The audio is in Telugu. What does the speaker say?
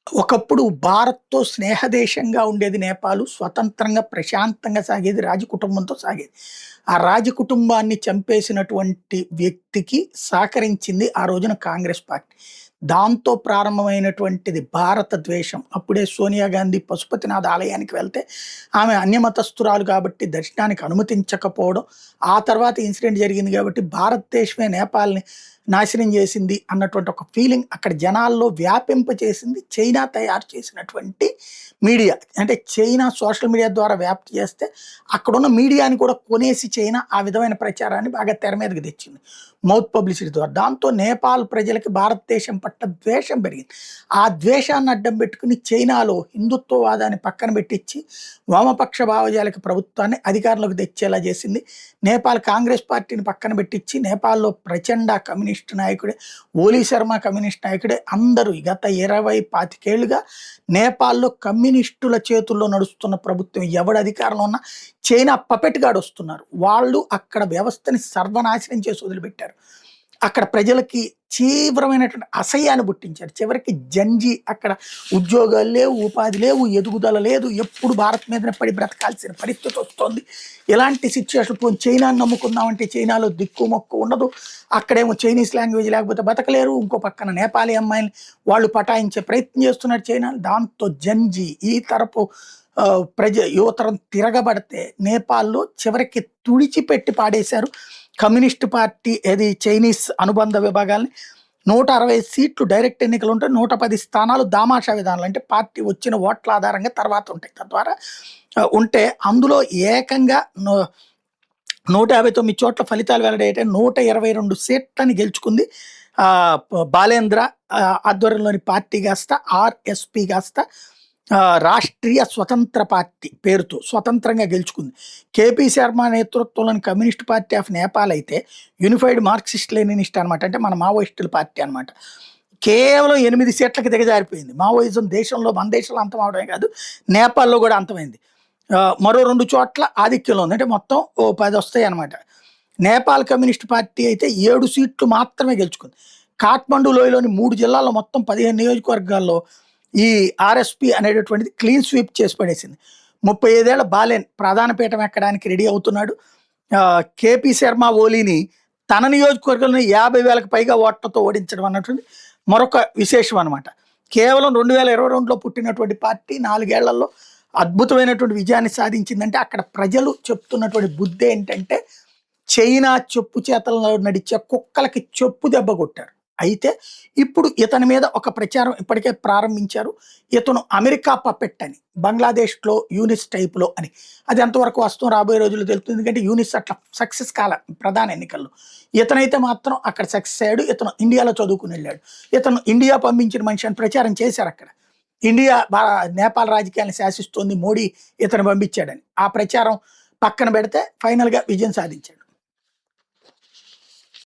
ఒకప్పుడు భారత్‌తో స్నేహదేశంగా ఉండేది నేపాలు. స్వతంత్రంగా, ప్రశాంతంగా సాగేది. రాజకుటుంబంతో సాగేది. ఆ రాజకుటుంబాన్ని చంపేసినటువంటి వ్యక్తికి సహకరించింది ఆ రోజున కాంగ్రెస్ పార్టీ. దాంతో ప్రారంభమైనటువంటిది భారత ద్వేషం. అప్పుడే సోనియా గాంధీ పశుపతినాథ్ ఆలయానికి వెళ్తే, ఆమె అన్యమతస్థురాలు కాబట్టి దర్శనానికి అనుమతించకపోవడం. ఆ తర్వాత ఇన్సిడెంట్ జరిగింది కాబట్టి భారతదేశమే నేపాల్‌ని నాశనం చేసింది అన్నటువంటి ఒక ఫీలింగ్ అక్కడ జనాల్లో వ్యాపింపచేసింది చైనా తయారు చేసినటువంటి మీడియా. అంటే చైనా సోషల్ మీడియా ద్వారా వ్యాప్తి చేస్తే అక్కడున్న మీడియాని కూడా కొనేసి చైనా ఆ విధమైన ప్రచారాన్ని బాగా తెర మీదకి తెచ్చింది. మౌత్ పబ్లిసిటీ ద్వారా. దాంతో నేపాల్ ప్రజలకి భారతదేశం పట్ల ద్వేషం పెరిగింది. ఆ ద్వేషాన్ని అడ్డం పెట్టుకుని చైనాలో హిందుత్వవాదాన్ని పక్కన పెట్టించి వామపక్ష భావజాలక ప్రభుత్వాన్ని అధికారంలోకి తెచ్చేలా చేసింది. నేపాల్ కాంగ్రెస్ పార్టీని పక్కన పెట్టించి నేపాల్‌లో ప్రచండ కమ్యూనిస్ట్ నాయకుడే, ఓలీ శర్మ కమ్యూనిస్ట్ నాయకుడే. అందరూ గత 20, 25 ఏళ్లుగా నేపాల్‌లో కమ్యూనిస్టుల చేతుల్లో నడుస్తున్న ప్రభుత్వం ఎవడు అధికారంలో ఉన్నా చైనా పపెట్ గాడు వస్తున్నారు. వాళ్ళు అక్కడ వ్యవస్థని సర్వనాశనం చేసి వదిలిపెట్టారు. అక్కడ ప్రజలకి తీవ్రమైనటువంటి అసహ్యాన్ని పుట్టించారు. చివరికి జంజీ అక్కడ ఉద్యోగాలు లేవు, ఉపాధి లేవు, ఎదుగుదల లేదు. ఎప్పుడు భారత్ మీదనే పడి బ్రతకాల్సిన పరిస్థితి వస్తోంది. ఇలాంటి సిచ్యుయేషన్ పోనీ చైనాని నమ్ముకుందామంటే చైనాలో దిక్కు మొక్కు ఉండదు. అక్కడేమో చైనీస్ లాంగ్వేజ్ లేకపోతే బతకలేరు. ఇంకో పక్కన నేపాలీ అమ్మాయిని వాళ్ళు పటాయించే ప్రయత్నం చేస్తున్నారు చైనా. దాంతో జంజీ ఈ తరపు యువతరం తిరగబడితే నేపాల్‌లో చివరికి తుడిచిపెట్టి పాడేశారు. కమ్యూనిస్ట్ పార్టీ ఏది చైనీస్ అనుబంధ విభాగాల్ని 160 సీట్లు డైరెక్ట్ ఎన్నికలు ఉంటాయి. 110 స్థానాలు దామాషా విధానాలు. అంటే పార్టీ వచ్చిన ఓట్ల ఆధారంగా తర్వాత ఉంటాయి. తద్వారా ఉంటే అందులో ఏకంగా 159 చోట్ల ఫలితాలు వెల్లడయ్యాయి. 122 సీట్లని గెలుచుకుంది. బాలేంద్ర ఆధ్వర్యంలోని పార్టీ కాస్త ఆర్ఎస్పీ కాస్త రాష్ట్రీయ స్వతంత్ర పార్టీ పేరుతో స్వతంత్రంగా గెలుచుకుంది. కేపీ శర్మ నేతృత్వంలోని కమ్యూనిస్ట్ పార్టీ ఆఫ్ నేపాల్ అయితే యూనిఫైడ్ మార్క్సిస్ట్ లెనినిస్ట్ అనమాట. అంటే మన మావోయిస్టుల పార్టీ అనమాట. కేవలం 8 సీట్లకి దిగజారిపోయింది. మావోయిజం దేశంలో మన దేశంలో అంతం అవడమే కాదు, నేపాల్‌లో కూడా అంతమైంది. మరో 2 చోట్ల ఆధిక్యంలో ఉంది. అంటే మొత్తం ఓ 10 వస్తాయి అనమాట. నేపాల్ కమ్యూనిస్ట్ పార్టీ అయితే 7 సీట్లు మాత్రమే గెలుచుకుంది. కాఠ్మండూ లోయలోని 3 జిల్లాల్లో మొత్తం 15 నియోజకవర్గాల్లో ఈ ఆర్ఎస్పీ అనేటటువంటిది క్లీన్ స్వీప్ చేసి పడేసింది. 35 ఏళ్ల బాలెన్ ప్రధాన పీఠం ఎక్కడానికి రెడీ అవుతున్నాడు. కేపీ శర్మ ఓలీని తన నియోజకవర్గంలో 50,000కి పైగా ఓట్లతో ఓడించడం అన్నటువంటి మరొక విశేషం అనమాట. కేవలం 2022లో పుట్టినటువంటి పార్టీ 4 ఏళ్లలో అద్భుతమైనటువంటి విజయాన్ని సాధించిందంటే అక్కడ ప్రజలు చెప్తున్నటువంటి బుద్ధి ఏంటంటే చైనా చెప్పు చేతల్లో నడిచే కుక్కలకి చెప్పు దెబ్బ కొట్టారు. అయితే ఇప్పుడు ఇతని మీద ఒక ప్రచారం ఇప్పటికే ప్రారంభించారు. ఇతను అమెరికా పప్పెట్ అని, బంగ్లాదేశ్‌లో యూనిస్ టైప్‌లో అని. అది ఎంతవరకు వాస్తవం రాబోయే రోజుల్లో తెలుస్తుంది. ఎందుకంటే యూనిస్ అట్లా సక్సెస్ కాల ప్రధాన ఎన్నికల్లో. ఇతనైతే మాత్రం అక్కడ సక్సెస్ అయ్యాడు. ఇతను ఇండియాలో చదువుకుని వెళ్ళాడు. ఇతను ఇండియా పంపించిన మనిషి అని ప్రచారం చేశారు అక్కడ. ఇండియా నేపాల్ రాజకీయాలను శాసిస్తోంది, మోడీ ఇతను పంపించాడని. ఆ ప్రచారం పక్కన పెడితే ఫైనల్‌గా విజయం సాధించాడు.